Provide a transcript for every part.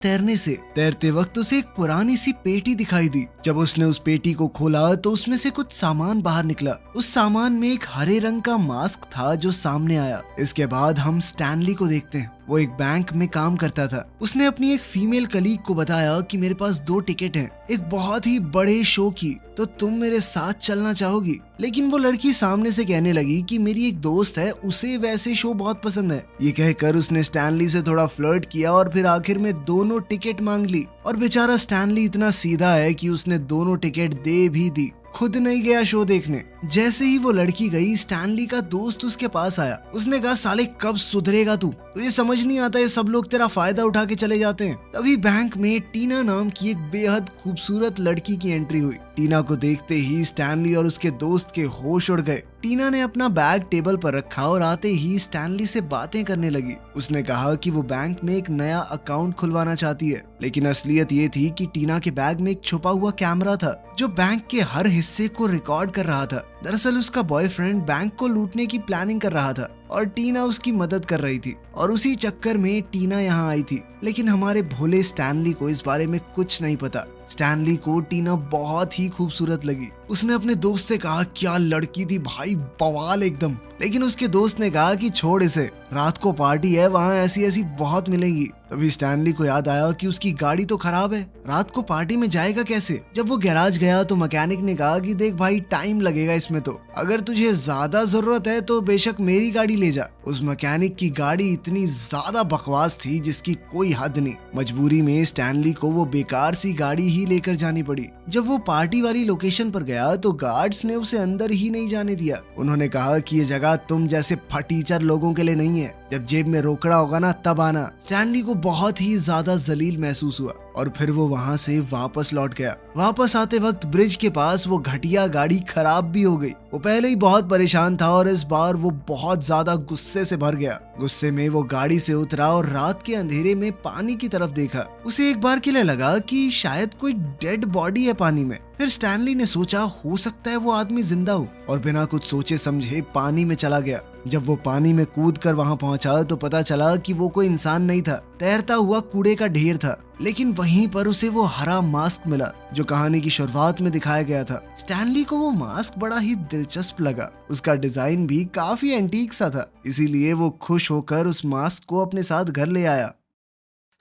तैरने से। तैरते वक्त उसे एक पुरानी सी पेटी दिखाई दी। जब उसने उस पेटी को खोला तो उसमें से कुछ सामान बाहर निकला। उस सामान में एक हरे रंग का मास्क था जो सामने आया। इसके बाद हम स्टैनली को देखते हैं। वो एक बैंक में काम करता था। उसने अपनी एक फीमेल कलीग को बताया कि मेरे पास 2 टिकट हैं एक बहुत ही बड़े शो की, तो तुम मेरे साथ चलना चाहोगी? लेकिन वो लड़की सामने से कहने लगी कि मेरी एक दोस्त है, उसे वैसे शो बहुत पसंद है। ये कहकर उसने स्टैनली से थोड़ा फ्लर्ट किया और फिर आखिर में दोनों टिकट मांग ली। और बेचारा स्टैनली इतना सीधा है कि उसने दोनों टिकट दे भी दी, खुद नहीं गया शो देखने। जैसे ही वो लड़की गई, स्टैनली का दोस्त उसके पास आया। उसने कहा, साले कब सुधरेगा तू? तो ये समझ नहीं आता, ये सब लोग तेरा फायदा उठा के चले जाते हैं। तभी बैंक में टीना नाम की एक बेहद खूबसूरत लड़की की एंट्री हुई। टीना को देखते ही स्टैनली और उसके दोस्त के होश उड़ गए। टीना ने अपना बैग टेबल पर रखा और आते ही स्टैनली से बातें करने लगी। उसने कहा कि वो बैंक में एक नया अकाउंट खुलवाना चाहती है, लेकिन असलियत ये थी कि टीना के बैग में एक छुपा हुआ कैमरा था जो बैंक के हर हिस्से को रिकॉर्ड कर रहा था। दरअसल उसका बॉयफ्रेंड बैंक को लूटने की प्लानिंग कर रहा था और टीना उसकी मदद कर रही थी, और उसी चक्कर में टीना यहाँ आई थी। लेकिन हमारे भोले स्टैनली को इस बारे में कुछ नहीं पता। स्टैनली को टीना बहुत ही खूबसूरत लगी। उसने अपने दोस्त से कहा, क्या लड़की थी भाई, बवाल एकदम। लेकिन उसके दोस्त ने कहा कि छोड़ इसे, रात को पार्टी है, वहाँ ऐसी ऐसी बहुत मिलेंगी। तभी स्टैनली को याद आया कि उसकी गाड़ी तो खराब है, रात को पार्टी में जाएगा कैसे? जब वो गैराज गया तो मैकेनिक ने कहा कि देख भाई, टाइम लगेगा इसमें, तो अगर तुझे ज्यादा जरूरत है तो बेशक मेरी गाड़ी ले जा। उस मैकेनिक की गाड़ी इतनी ज्यादा बकवास थी जिसकी कोई हद नहीं। मजबूरी में स्टैनली को वो बेकार सी गाड़ी ही लेकर जानी पड़ी। जब वो पार्टी वाली लोकेशन पर गया तो गार्ड्स ने उसे अंदर ही नहीं जाने दिया। उन्होंने कहा कि ये जगह तुम जैसे फटीचर लोगों के लिए नहीं है, जब जेब में रोकड़ा होगा ना तब आना। स्टैनली को बहुत ही ज्यादा जलील महसूस हुआ और फिर वो वहाँ से वापस लौट गया। वापस आते वक्त ब्रिज के पास वो घटिया गाड़ी खराब भी हो गई। वो पहले ही बहुत परेशान था और इस बार वो बहुत ज्यादा गुस्से से भर गया। गुस्से में वो गाड़ी से उतरा और रात के अंधेरे में पानी की तरफ देखा। उसे एक बार के लिए लगा कि शायद कोई डेड बॉडी है पानी में। फिर स्टैनली ने सोचा, हो सकता है वो आदमी जिंदा हो, और बिना कुछ सोचे समझे पानी में चला गया। जब वो पानी में कूद कर वहाँ पहुंचा तो पता चला कि वो कोई इंसान नहीं था, तैरता हुआ कूड़े का ढेर था। लेकिन वहीं पर उसे वो हरा मास्क मिला जो कहानी की शुरुआत में दिखाया गया था। स्टैनली को वो मास्क बड़ा ही दिलचस्प लगा। उसका डिजाइन भी काफी एंटीक सा था, इसीलिए वो खुश होकर उस मास्क को अपने साथ घर ले आया।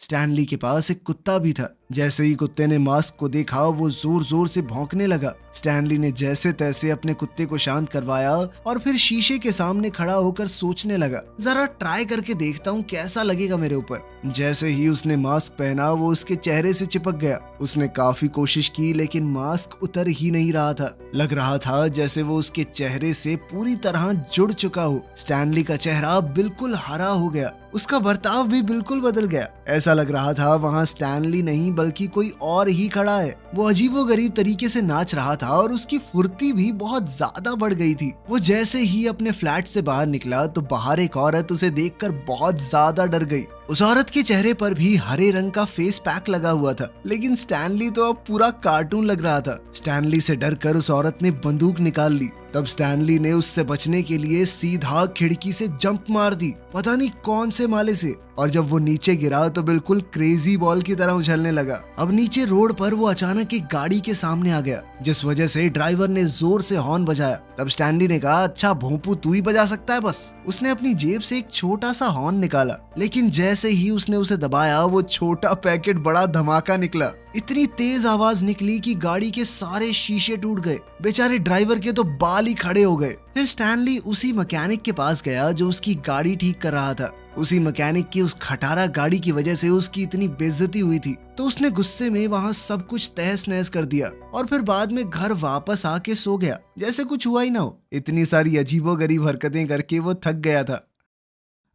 स्टैनली के पास एक कुत्ता भी था। जैसे ही कुत्ते ने मास्क को देखा वो जोर जोर से भौंकने लगा। स्टैनली ने जैसे तैसे अपने कुत्ते को शांत करवाया और फिर शीशे के सामने खड़ा होकर सोचने लगा, जरा ट्राई करके देखता हूँ कैसा लगेगा मेरे ऊपर। जैसे ही उसने मास्क पहना वो उसके चेहरे से चिपक गया। उसने काफी कोशिश की लेकिन मास्क उतर ही नहीं रहा था। लग रहा था जैसे वो उसके चेहरे से पूरी तरह जुड़ चुका हो। स्टैनली का चेहरा बिल्कुल हरा हो गया, उसका बर्ताव भी बिल्कुल बदल गया। ऐसा लग रहा था वहाँ स्टैनली नहीं बल्कि कोई और ही खड़ा है। वो अजीबोगरीब तरीके से नाच रहा था और उसकी फुर्ती भी बहुत ज्यादा बढ़ गई थी। वो जैसे ही अपने फ्लैट से बाहर निकला तो बाहर एक औरत उसे देखकर बहुत ज्यादा डर गई। उस औरत के चेहरे पर भी हरे रंग का फेस पैक लगा हुआ था, लेकिन स्टैनली तो अब पूरा कार्टून लग रहा था। स्टैनली से डरकर उस औरत ने बंदूक निकाल ली। तब स्टैनली ने उससे बचने के लिए सीधा खिड़की से जंप मार दी, पता नहीं कौन से माले से, और जब वो नीचे गिरा तो बिल्कुल क्रेजी बॉल की तरह उछलने लगा। अब नीचे रोड पर वो अचानक एक गाड़ी के सामने आ गया, जिस वजह से ड्राइवर ने जोर से हॉर्न बजाया। तब स्टैनली ने कहा, अच्छा भोंपू तू ही बजा सकता है बस। उसने अपनी जेब से एक छोटा सा हॉर्न निकाला, लेकिन जैसे ही उसने उसे दबाया वो छोटा पैकेट बड़ा धमाका निकला। इतनी तेज आवाज निकली कि गाड़ी के सारे शीशे टूट गए। बेचारे ड्राइवर के तो बाल ही खड़े हो गए। फिर स्टैनली उसी मैकेनिक के पास गया जो उसकी गाड़ी ठीक कर रहा था। उसी मैकेनिक की उस खटारा गाड़ी की वजह से उसकी इतनी बेइज्जती हुई थी, तो उसने गुस्से में वहाँ सब कुछ तहस नहस कर दिया और फिर बाद में घर वापस आके सो गया जैसे कुछ हुआ ही ना हो। इतनी सारी अजीबोगरीब हरकतें करके वो थक गया था।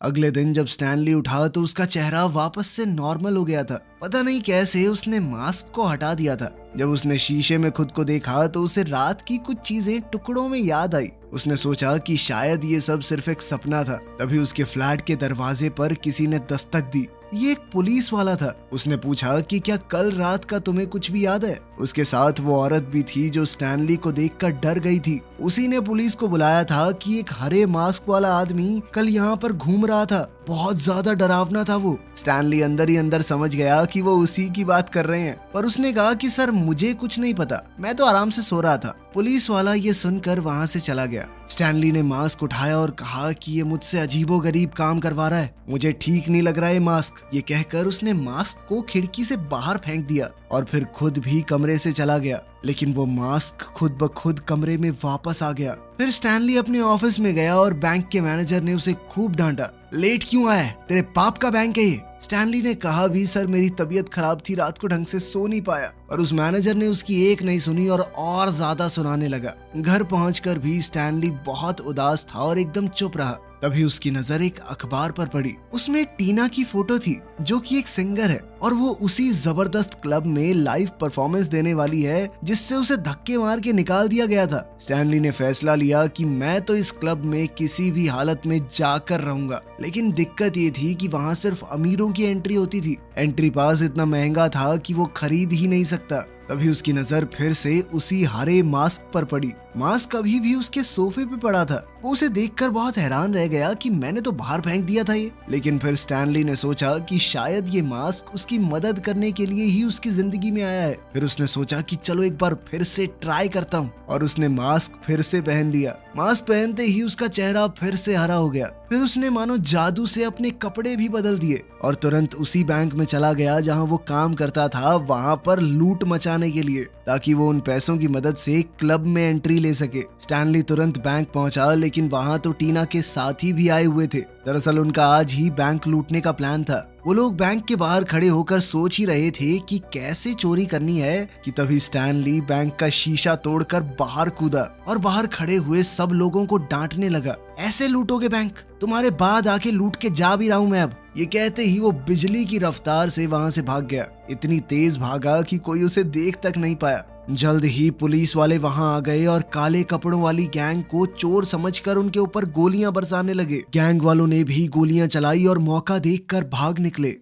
अगले दिन जब स्टैनली उठा तो उसका चेहरा वापस से नॉर्मल हो गया था। पता नहीं कैसे उसने मास्क को हटा दिया था। जब उसने शीशे में खुद को देखा तो उसे रात की कुछ चीजें टुकड़ों में याद आई। उसने सोचा कि शायद ये सब सिर्फ एक सपना था। तभी उसके फ्लैट के दरवाजे पर किसी ने दस्तक दी। ये एक पुलिस वाला था। उसने पूछा कि क्या कल रात का तुम्हें कुछ भी याद है? उसके साथ वो औरत भी थी जो स्टैनली को देखकर डर गई थी। उसी ने पुलिस को बुलाया था कि एक हरे मास्क वाला आदमी कल यहाँ पर घूम रहा था। बहुत ज्यादा डरावना था वो। स्टैनली अंदर ही अंदर समझ गया कि वो उसी की बात कर रहे हैं, पर उसने कहा कि सर मुझे कुछ नहीं पता, मैं तो आराम से सो रहा था। पुलिस वाला ये सुनकर वहाँ से चला गया। स्टैनली ने मास्क उठाया और कहा कि ये मुझसे अजीबोगरीब काम करवा रहा है, मुझे ठीक नहीं लग रहा है मास्क। ये कहकर उसने मास्क को खिड़की से बाहर फेंक दिया और फिर खुद भी कमरे से चला गया। लेकिन वो मास्क खुद ब खुद कमरे में वापस आ गया। फिर स्टैनली अपने ऑफिस में गया और बैंक के मैनेजर ने उसे खूब डांटा। लेट क्यों आया? तेरे पाप का बैंक है ये। स्टैनली ने कहा भी सर मेरी तबीयत खराब थी, रात को ढंग से सो नहीं पाया। और उस मैनेजर ने उसकी एक नहीं सुनी और ज्यादा सुनाने लगा। घर पहुंचकर भी स्टैनली बहुत उदास था और एकदम चुप रहा। तभी उसकी नजर एक अखबार पर पड़ी। उसमें टीना की फोटो थी जो कि एक सिंगर है और वो उसी जबरदस्त क्लब में लाइव परफॉर्मेंस देने वाली है जिससे उसे धक्के मार के निकाल दिया गया था। स्टैनली ने फैसला लिया कि मैं तो इस क्लब में किसी भी हालत में जाकर रहूंगा। लेकिन दिक्कत ये थी कि वहाँ सिर्फ अमीरों की एंट्री होती थी। एंट्री पास इतना महंगा था कि वो खरीद ही नहीं सकता। तभी उसकी नजर फिर से उसी हरे मास्क पर पड़ी। मास्क अभी भी उसके सोफे पे पड़ा था। वो उसे देखकर बहुत हैरान रह गया कि मैंने तो बाहर फेंक दिया था ये। लेकिन फिर स्टैनली ने सोचा कि शायद ये मास्क उसकी मदद करने के लिए ही उसकी जिंदगी में आया है। फिर उसने सोचा कि चलो एक बार फिर से ट्राई करता हूँ और उसने मास्क फिर से पहन लिया। मास्क पहनते ही उसका चेहरा फिर से हरा हो गया। फिर उसने मानो जादू से अपने कपड़े भी बदल दिए और तुरंत उसी बैंक में चला गया जहाँ वो काम करता था, वहाँ पर लूट मचाने के लिए, ताकि वो उन पैसों की मदद से क्लब में एंट्री ले सके। स्टैनली तुरंत बैंक पहुंचा, लेकिन वहाँ तो टीना के साथी भी आए हुए थे। दरअसल उनका आज ही बैंक लूटने का प्लान था। वो लोग बैंक के बाहर खड़े होकर सोच ही रहे थे कि कैसे चोरी करनी है कि तभी स्टैनली बैंक का शीशा तोड़कर बाहर कूदा और बाहर खड़े हुए सब लोगों को डांटने लगा। ऐसे लूटोगे बैंक? तुम्हारे बाद आके लूट के जा भी रहा हूँ मैं अब। ये कहते ही वो बिजली की रफ्तार से वहाँ से भाग गया। इतनी तेज भागा कि कोई उसे देख तक नहीं पाया। जल्द ही पुलिस वाले वहां आ गए और काले कपड़ों वाली गैंग को चोर समझकर उनके ऊपर गोलियां बरसाने लगे। गैंग वालों ने भी गोलियां चलाई और मौका देखकर भाग निकले।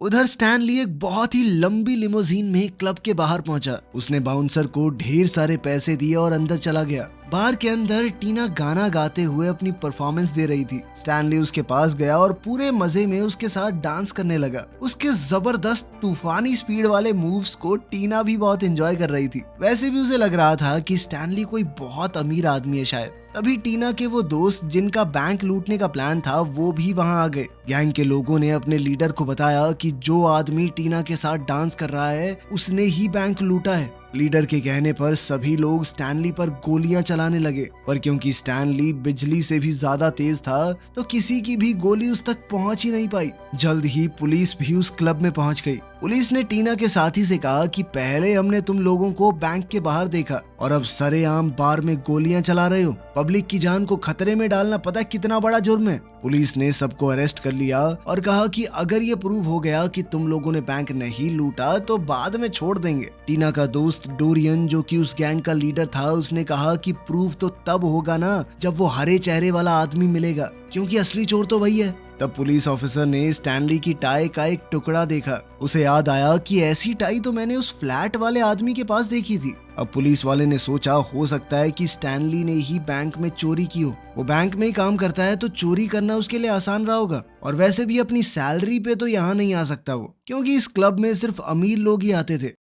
उधर स्टैनली एक बहुत ही लंबी लिमोजीन में क्लब के बाहर पहुंचा। उसने बाउंसर को ढेर सारे पैसे दिए और अंदर चला गया। बार के अंदर टीना गाना गाते हुए अपनी परफॉर्मेंस दे रही थी। स्टैनली उसके पास गया और पूरे मजे में उसके साथ डांस करने लगा। उसके जबरदस्त तूफानी स्पीड वाले मूव्स को टीना भी बहुत एंजॉय कर रही थी। वैसे भी उसे लग रहा था कि स्टैनली कोई बहुत अमीर आदमी है शायद। तभी टीना के वो दोस्त जिनका बैंक लूटने का प्लान था वो भी वहां आ गए। गैंग के लोगों ने अपने लीडर को बताया कि जो आदमी टीना के साथ डांस कर रहा है उसने ही बैंक लूटा है। लीडर के कहने पर सभी लोग स्टैनली पर गोलियां चलाने लगे, पर क्योंकि स्टैनली बिजली से भी ज्यादा तेज था तो किसी की भी गोली उस तक पहुंच ही नहीं पाई। जल्द ही पुलिस भी उस क्लब में पहुंच गई। पुलिस ने टीना के साथी से कहा कि पहले हमने तुम लोगों को बैंक के बाहर देखा और अब सरेआम बार में गोलियां चला रहे हो। पब्लिक की जान को खतरे में डालना पता कितना बड़ा जुर्म है। पुलिस ने सबको अरेस्ट कर लिया और कहा कि अगर ये प्रूव हो गया कि तुम लोगों ने बैंक नहीं लूटा तो बाद में छोड़ देंगे। टीना का दोस्त डोरियन जो कि उस गैंग का लीडर था, उसने कहा कि प्रूव तो तब होगा ना जब वो हरे चेहरे वाला आदमी मिलेगा, क्योंकि असली चोर तो वही है। तब पुलिस ऑफिसर ने स्टैनली की टाई का एक टुकड़ा देखा। उसे याद आया कि ऐसी टाई तो मैंने उस फ्लैट वाले आदमी के पास देखी थी। अब पुलिस वाले ने सोचा हो सकता है कि स्टैनली ने ही बैंक में चोरी की हो। वो बैंक में ही काम करता है तो चोरी करना उसके लिए आसान रहा होगा। और वैसे भी अपनी सैलरी पे तो यहाँ नहीं आ सकता वो, क्योंकि इस क्लब में सिर्फ अमीर लोग ही आते थे।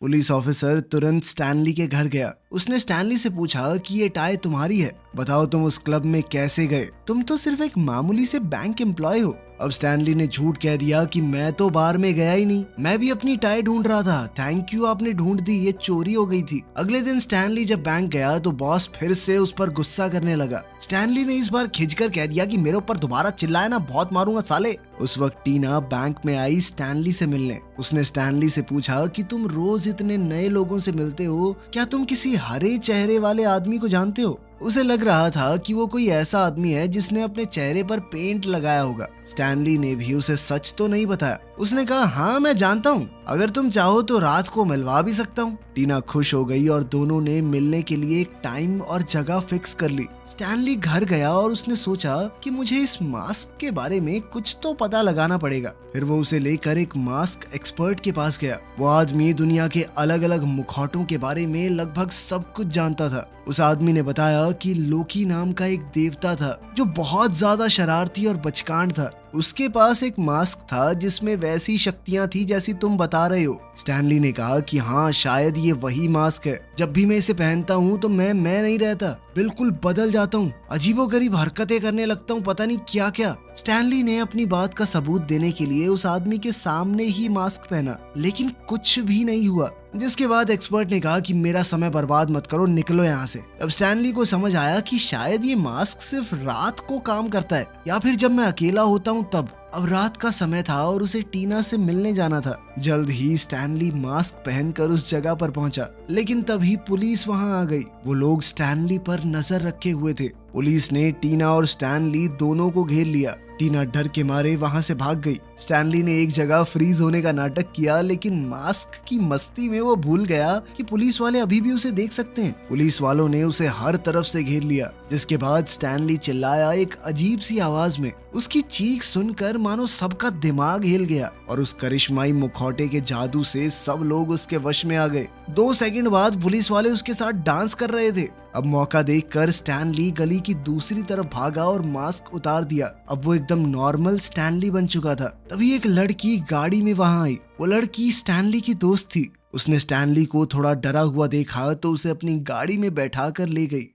पुलिस ऑफिसर तुरंत स्टैनली के घर गया। उसने स्टैनली से पूछा कि ये टाई तुम्हारी है, बताओ तुम उस क्लब में कैसे गए? तुम तो सिर्फ एक मामूली से बैंक एम्प्लॉय हो। अब स्टैनली ने झूठ कह दिया कि मैं तो बार में गया ही नहीं, मैं भी अपनी टाई ढूंढ रहा था। थैंक यू, आपने ढूंढ दी, ये चोरी हो गई थी। अगले दिन स्टैनली जब बैंक गया तो बॉस फिर से उस पर गुस्सा करने लगा। स्टैनली ने इस बार खिंचकर कह दिया कि मेरे ऊपर दोबारा चिल्लाए ना, बहुत मारूंगा साले। उस वक्त टीना बैंक में आई स्टैनली से मिलने। उसने स्टैनली से पूछा कि तुम रोज इतने नए लोगों से मिलते हो, क्या तुम किसी हरे चेहरे वाले आदमी को जानते हो? उसे लग रहा था कि वो कोई ऐसा आदमी है जिसने अपने चेहरे पर पेंट लगाया होगा। स्टैनली ने भी उसे सच तो नहीं बताया। उसने कहा, हाँ मैं जानता हूँ, अगर तुम चाहो तो रात को मिलवा भी सकता हूँ। टीना खुश हो गई और दोनों ने मिलने के लिए एक टाइम और जगह फिक्स कर ली। स्टैनली घर गया और उसने सोचा कि मुझे इस मास्क के बारे में कुछ तो पता लगाना पड़ेगा। फिर वो उसे लेकर एक मास्क एक्सपर्ट के पास गया। वो आदमी दुनिया के अलग अलग मुखौटों के बारे में लगभग सब कुछ जानता था। उस आदमी ने बताया कि लोकी नाम का एक देवता था जो बहुत ज्यादा शरारती और बचकान था। उसके पास एक मास्क था जिसमें वैसी शक्तियां थी जैसी तुम बता रहे हो। स्टैनली ने कहा कि हाँ शायद ये वही मास्क है। जब भी मैं इसे पहनता हूँ तो मैं नहीं रहता, बिल्कुल बदल जाता हूँ, अजीबोगरीब हरकतें करने लगता हूँ, पता नहीं क्या क्या। स्टैनली ने अपनी बात का सबूत देने के लिए उस आदमी के सामने ही मास्क पहना, लेकिन कुछ भी नहीं हुआ। जिसके बाद एक्सपर्ट ने कहा कि मेरा समय बर्बाद मत करो, निकलो यहाँ से। अब स्टैनली को समझ आया कि शायद ये मास्क सिर्फ रात को काम करता है या फिर जब मैं अकेला होता हूँ तब। अब रात का समय था और उसे टीना से मिलने जाना था। जल्द ही स्टैनली मास्क पहनकर उस जगह पर पहुंचा, लेकिन तभी पुलिस वहां आ गई। वो लोग स्टैनली पर नजर रखे हुए थे। पुलिस ने टीना और स्टैनली दोनों को घेर लिया। टीना डर के मारे वहां से भाग गई। स्टैनली ने एक जगह फ्रीज होने का नाटक किया, लेकिन मास्क की मस्ती में वो भूल गया कि पुलिस वाले अभी भी उसे देख सकते हैं। पुलिस वालों ने उसे हर तरफ से घेर लिया, जिसके बाद स्टैनली चिल्लाया एक अजीब सी आवाज में। उसकी चीख सुनकर मानो सबका दिमाग हिल गया और उस करिश्माई मुखौटे के जादू से सब लोग उसके वश में आ गए। 2 सेकंड बाद पुलिस वाले उसके साथ डांस कर रहे थे। अब मौका देखकर स्टैनली गली की दूसरी तरफ भागा और मास्क उतार दिया। अब वो एकदम नॉर्मल स्टैनली बन चुका था। तभी एक लड़की गाड़ी में वहां आई। वो लड़की स्टैनली की दोस्त थी। उसने स्टैनली को थोड़ा डरा हुआ देखा तो उसे अपनी गाड़ी में बैठा कर ले गई।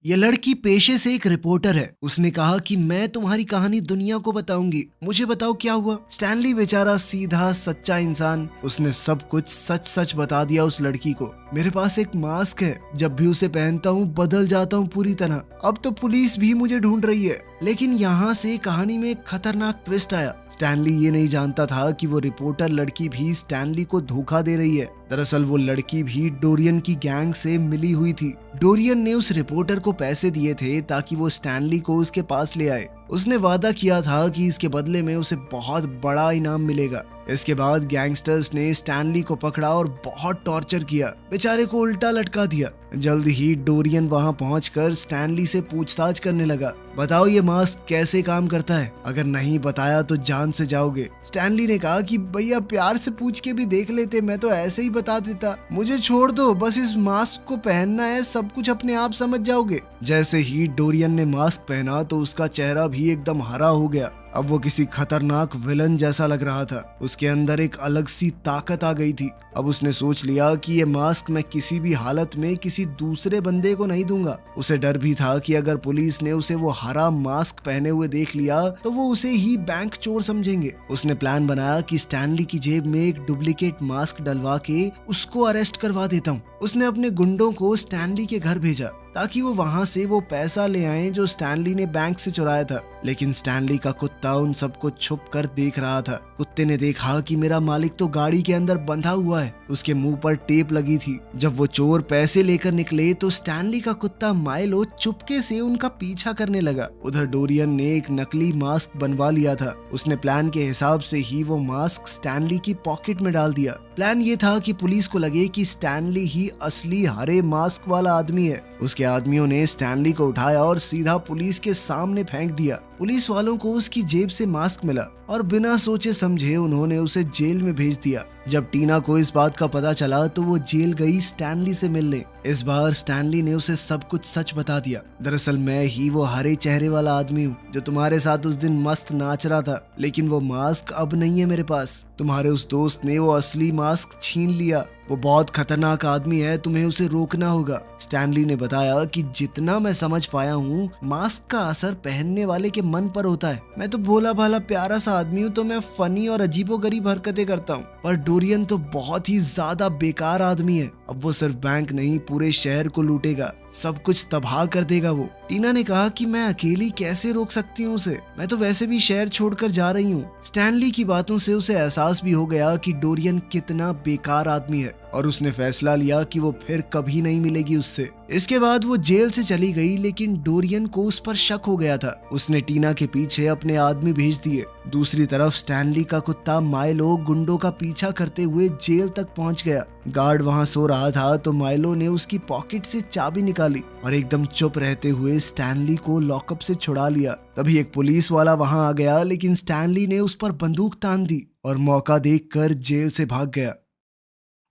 ये लड़की पेशे से एक रिपोर्टर है। उसने कहा कि मैं तुम्हारी कहानी दुनिया को बताऊंगी, मुझे बताओ क्या हुआ। स्टैनली बेचारा सीधा सच्चा इंसान, उसने सब कुछ सच सच बता दिया उस लड़की को। मेरे पास एक मास्क है, जब भी उसे पहनता हूँ बदल जाता हूँ पूरी तरह। अब तो पुलिस भी मुझे ढूंढ रही है। लेकिन यहाँ से कहानी में एक खतरनाक ट्विस्ट आया। स्टैनली ये नहीं जानता था कि वो रिपोर्टर लड़की भी स्टैनली को धोखा दे रही है। दरअसल वो लड़की भी डोरियन की गैंग से मिली हुई थी। डोरियन ने उस रिपोर्टर को पैसे दिए थे ताकि वो स्टैनली को उसके पास ले आए। उसने वादा किया था कि इसके बदले में उसे बहुत बड़ा इनाम मिलेगा। इसके बाद गैंगस्टर्स ने स्टैनली को पकड़ा और बहुत टॉर्चर किया, बेचारे को उल्टा लटका दिया। जल्द ही डोरियन वहां पहुंचकर स्टैनली से पूछताछ करने लगा। बताओ ये मास्क कैसे काम करता है, अगर नहीं बताया तो जान से जाओगे। स्टैनली ने कहा कि भैया प्यार से पूछ के भी देख लेते, मैं तो ऐसे ही बता देता, मुझे छोड़ दो, बस इस मास्क को पहनना है, सब कुछ अपने आप समझ जाओगे। जैसे ही डोरियन ने मास्क पहना तो उसका चेहरा भी एकदम हरा हो गया। अब वो किसी खतरनाक विलन जैसा लग रहा था। उसके अंदर एक अलग सी ताकत आ गई थी। अब उसने सोच लिया कि ये मास्क मैं किसी भी हालत में किसी दूसरे बंदे को नहीं दूंगा। उसे डर भी था कि अगर पुलिस ने उसे वो हरा मास्क पहने हुए देख लिया तो वो उसे ही बैंक चोर समझेंगे। उसने प्लान बनाया कि स्टैनली की जेब में एक डुप्लीकेट मास्क डलवा के उसको अरेस्ट करवा देता हूँ। उसने अपने गुंडों को स्टैनली के घर भेजा ताकि वो वहां से वो पैसा ले आए जो स्टैनली ने बैंक से चुराया था। लेकिन स्टैनली का कुत्ता उन सबको छुप कर देख रहा था। कुत्ते ने देखा कि मेरा मालिक तो गाड़ी के अंदर बंधा हुआ है। उसके मुंह पर टेप लगी थी। जब वो चोर पैसे लेकर निकले तो स्टैनली का कुत्ता माइलो चुपके से उनका पीछा करने लगा। उधर डोरियन ने एक नकली मास्क बनवा लिया था। उसने प्लान के हिसाब से ही वो मास्क स्टैनली की पॉकेट में डाल दिया। प्लान ये था कि पुलिस को लगे कि स्टैनली ही असली हरे मास्क वाला आदमी है। उसके आदमियों ने स्टैनली को उठाया और सीधा पुलिस के सामने फेंक दिया। पुलिस वालों को उसकी जेब से मास्क मिला और बिना सोचे समझे उन्होंने उसे जेल में भेज दिया। जब टीना को इस बात का पता चला तो वो जेल गई स्टैनली से मिलने। इस बार स्टैनली ने उसे सब कुछ सच बता दिया। दरअसल मैं ही वो हरे चेहरे वाला आदमी हूँ जो तुम्हारे साथ उस दिन मस्त नाच रहा था, लेकिन वो मास्क अब नहीं है मेरे पास। तुम्हारे उस दोस्त ने वो असली मास्क छीन लिया। वो बहुत खतरनाक आदमी है, तुम्हें उसे रोकना होगा। स्टैनली ने बताया कि जितना मैं समझ पाया हूँ मास्क का असर पहनने वाले के मन पर होता है। मैं तो भोला भाला प्यारा सा आदमी हूँ, तो मैं फनी और अजीबोगरीब हरकतें करता हूँ, पर डोरियन तो बहुत ही ज्यादा बेकार आदमी है। अब वो सिर्फ बैंक नहीं पूरे शहर को लूटेगा, सब कुछ तबाह कर देगा वो। टीना ने कहा कि मैं अकेली कैसे रोक सकती हूँ उसे, मैं तो वैसे भी शहर छोड़कर जा रही हूँ। स्टैनली की बातों से उसे एहसास भी हो गया कि डोरियन कितना बेकार आदमी है और उसने फैसला लिया कि वो फिर कभी नहीं मिलेगी उससे। इसके बाद वो जेल से चली गई, लेकिन डोरियन को उस पर शक हो गया था। उसने टीना के पीछे अपने आदमी भेज दिए। दूसरी तरफ स्टैनली का कुत्ता माइलो गुंडों का पीछा करते हुए जेल तक पहुंच गया। गार्ड वहां सो रहा था तो माइलो ने उसकी पॉकेट से चाबी निकाली और एकदम चुप रहते हुए स्टैनली को लॉकअप से छुड़ा लिया। तभी एक पुलिस वाला वहां आ गया, लेकिन स्टैनली ने उस पर बंदूक तान दी और मौका देखकर जेल से भाग गया।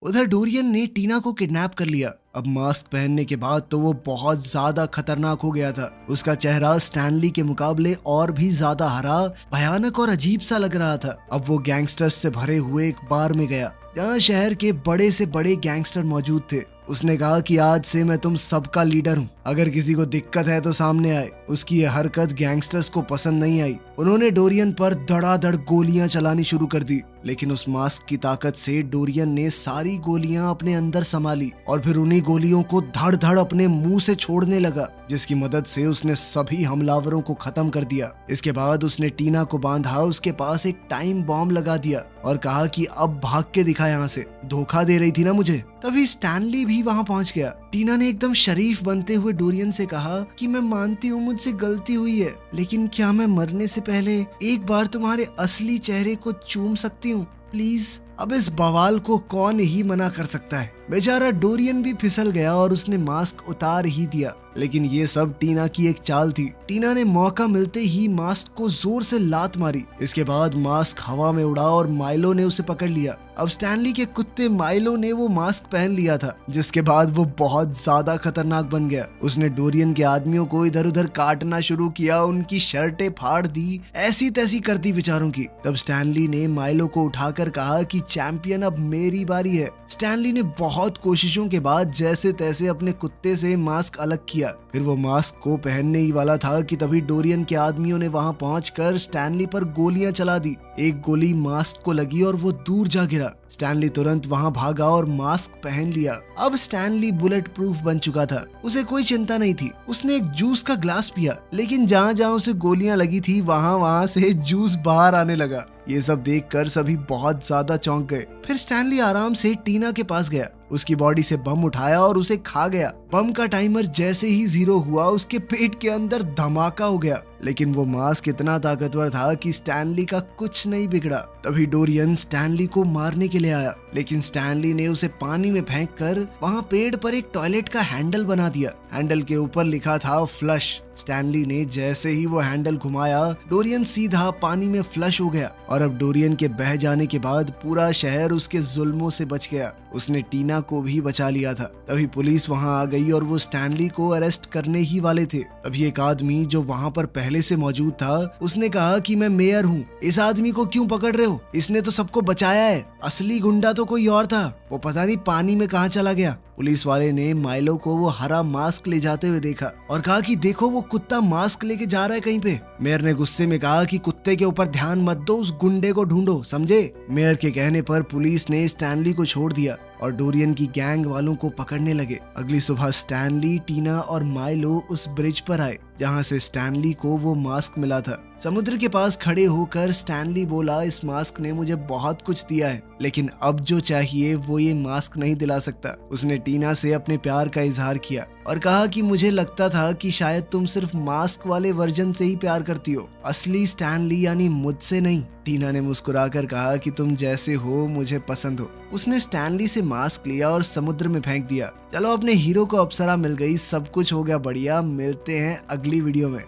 उधर डोरियन ने टीना को किडनैप कर लिया। अब मास्क पहनने के बाद तो वो बहुत ज्यादा खतरनाक हो गया था। उसका चेहरा स्टैनली के मुकाबले और भी ज्यादा हरा, भयानक और अजीब सा लग रहा था। अब वो गैंगस्टर्स से भरे हुए एक बार में गया जहाँ शहर के बड़े से बड़े गैंगस्टर मौजूद थे। उसने कहा कि आज से मैं तुम सबका लीडर हूँ, अगर किसी को दिक्कत है तो सामने आए। उसकी ये हरकत गैंगस्टर्स को पसंद नहीं आई। उन्होंने डोरियन पर धड़ाधड़ गोलियां चलानी शुरू कर दी, लेकिन उस मास्क की ताकत से डोरियन ने सारी गोलियां अपने अंदर संभाली और फिर उन्हीं गोलियों को धड़ धड़ अपने मुंह से छोड़ने लगा, जिसकी मदद से उसने सभी हमलावरों को खत्म कर दिया। इसके बाद उसने टीना को बांधा, उसके पास एक टाइम बॉम्ब लगा दिया और कहा कि अब भाग के दिखा यहाँ से, धोखा दे रही थी ना मुझे। तभी स्टैनली भी वहाँ पहुँच गया। टीना ने एकदम शरीफ बनते हुए डोरियन से कहा कि मैं मानती हूँ मुझसे गलती हुई है, लेकिन क्या मैं मरने से पहले एक बार तुम्हारे असली चेहरे को चूम सकती हूँ प्लीज। अब इस बवाल को कौन ही मना कर सकता है। बेचारा डोरियन भी फिसल गया और उसने मास्क उतार ही दिया, लेकिन ये सब टीना की एक चाल थी। टीना ने मौका मिलते ही मास्क को जोर से लात मारी। इसके बाद मास्क हवा में उड़ा और माइलो ने उसे पकड़ लिया। अब स्टैनली के कुत्ते माइलो ने वो मास्क पहन लिया था, जिसके बाद वो बहुत ज्यादा खतरनाक बन गया। उसने डोरियन के आदमियों को इधर उधर काटना शुरू किया, उनकी शर्टें फाड़ दी, ऐसी तैसी कर दी बेचारों की। तब स्टैनली ने माइलो को उठाकर कहा कि चैंपियन अब मेरी बारी है। स्टैनली ने बहुत कोशिशों के बाद जैसे तैसे अपने कुत्ते से मास्क अलग किया। फिर वो मास्क को पहनने ही वाला था कि तभी डोरियन के आदमियों ने वहां पहुंचकर स्टैनली पर गोलियां चला दी। एक गोली मास्क को लगी और वो दूर जा गिरा। स्टैनली तुरंत वहां भागा और मास्क पहन लिया। अब स्टैनली बुलेट प्रूफ बन चुका था, उसे कोई चिंता नहीं थी। उसने एक जूस का ग्लास पिया, लेकिन जहाँ जहाँ उसे गोलियां लगी थी वहां से जूस बाहर आने लगा। ये सब देखकर सभी बहुत ज्यादा चौंक गए। फिर स्टैनली आराम से टीना के पास गया, उसकी बॉडी से बम उठाया और उसे खा गया। बम का टाइमर जैसे ही 0 हुआ, उसके पेट के अंदर धमाका हो गया, लेकिन वो मास्क इतना ताकतवर था कि स्टैनली का कुछ नहीं बिगड़ा। तभी डोरियन स्टैनली को मारने के लिए आया, लेकिन स्टैनली ने उसे पानी में फेंककर वहां पेड़ पर एक टॉयलेट का हैंडल बना दिया। हैंडल के ऊपर लिखा था फ्लश। स्टैनली ने जैसे ही वो हैंडल घुमाया, डोरियन सीधा पानी में फ्लश हो गया और अब डोरियन के बह जाने के बाद पूरा शहर उसके जुल्मों से बच गया। उसने टीना को भी बचा लिया था। तभी पुलिस वहां आ गई और वो स्टैनली को अरेस्ट करने ही वाले थे। तभी एक आदमी जो वहां पर पहले से मौजूद था, उसने कहा कि मैं मेयर हूँ, इस आदमी को क्यों पकड़ रहे हो, इसने तो सबको बचाया है। असली गुंडा तो कोई और था, वो पता नहीं पानी में कहाँ चला गया। पुलिस वाले ने माइलो को वो हरा मास्क ले जाते हुए देखा और कहा कि देखो वो कुत्ता मास्क लेके जा रहा है कहीं पे। मेयर ने गुस्से में कहा कि कुत्ते के ऊपर ध्यान मत दो, उस गुंडे को ढूंढो, समझे। मेयर के कहने पर पुलिस ने स्टैनली को छोड़ दिया और डोरियन की गैंग वालों को पकड़ने लगे। अगली सुबह स्टैनली, टीना और माइलो उस ब्रिज पर आए जहां से स्टैनली को वो मास्क मिला था। समुद्र के पास खड़े होकर स्टैनली बोला, इस मास्क ने मुझे बहुत कुछ दिया है, लेकिन अब जो चाहिए वो ये मास्क नहीं दिला सकता। उसने टीना से अपने प्यार का इजहार किया और कहा कि मुझे लगता था कि शायद तुम सिर्फ मास्क वाले वर्जन से ही प्यार करती हो, असली स्टैनली यानी मुझसे नहीं। टीना ने मुस्कुराकर कहा कि तुम जैसे हो मुझे पसंद हो। उसने स्टैनली से मास्क लिया और समुद्र में फेंक दिया। चलो, अपने हीरो को अप्सरा मिल गई, सब कुछ हो गया बढ़िया। मिलते हैं अगली वीडियो में।